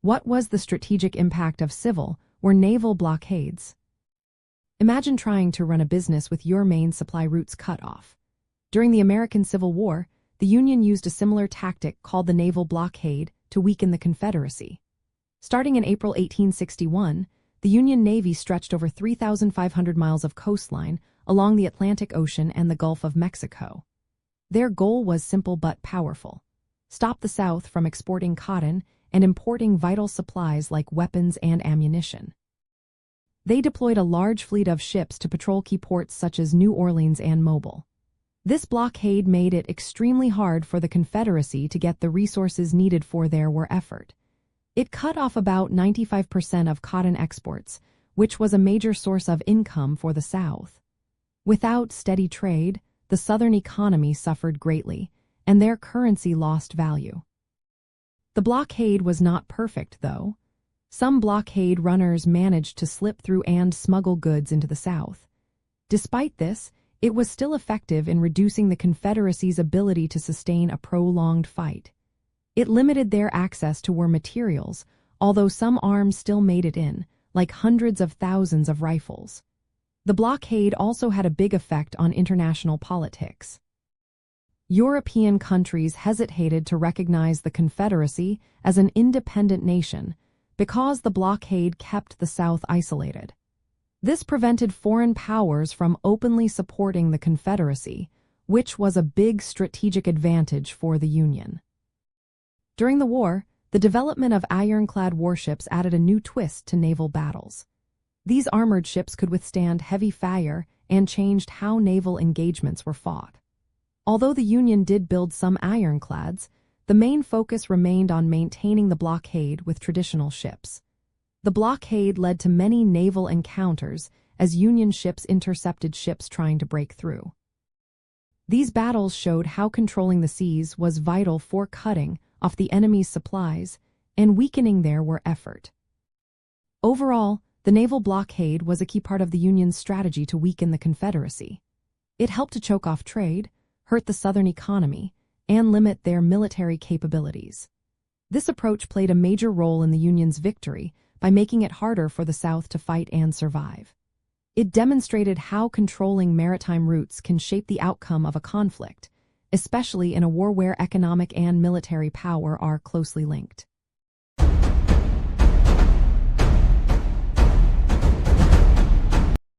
What was the strategic impact of civil or naval blockades? Imagine trying to run a business with your main supply routes cut off. During the American Civil War, the Union used a similar tactic called the naval blockade to weaken the Confederacy. Starting in April 1861, the Union Navy stretched over 3,500 miles of coastline along the Atlantic Ocean and the Gulf of Mexico. Their goal was simple but powerful: stop the South from exporting cotton and importing vital supplies like weapons and ammunition. They deployed a large fleet of ships to patrol key ports such as New Orleans and Mobile. This blockade made it extremely hard for the Confederacy to get the resources needed for their war effort. It cut off about 95% of cotton exports, which was a major source of income for the South. Without steady trade, the Southern economy suffered greatly, and their currency lost value. The blockade was not perfect, though. Some blockade runners managed to slip through and smuggle goods into the South. Despite this, it was still effective in reducing the Confederacy's ability to sustain a prolonged fight. It limited their access to war materials, although some arms still made it in, like hundreds of thousands of rifles. The blockade also had a big effect on international politics. European countries hesitated to recognize the Confederacy as an independent nation because the blockade kept the South isolated. This prevented foreign powers from openly supporting the Confederacy, which was a big strategic advantage for the Union. During the war, the development of ironclad warships added a new twist to naval battles. These armored ships could withstand heavy fire and changed how naval engagements were fought. Although the Union did build some ironclads, the main focus remained on maintaining the blockade with traditional ships. The blockade led to many naval encounters as Union ships intercepted ships trying to break through. These battles showed how controlling the seas was vital for cutting off the enemy's supplies and weakening their war effort. Overall, the naval blockade was a key part of the Union's strategy to weaken the Confederacy. It helped to choke off trade, hurt the Southern economy, and limit their military capabilities. This approach played a major role in the Union's victory by making it harder for the South to fight and survive. It demonstrated how controlling maritime routes can shape the outcome of a conflict, especially in a war where economic and military power are closely linked.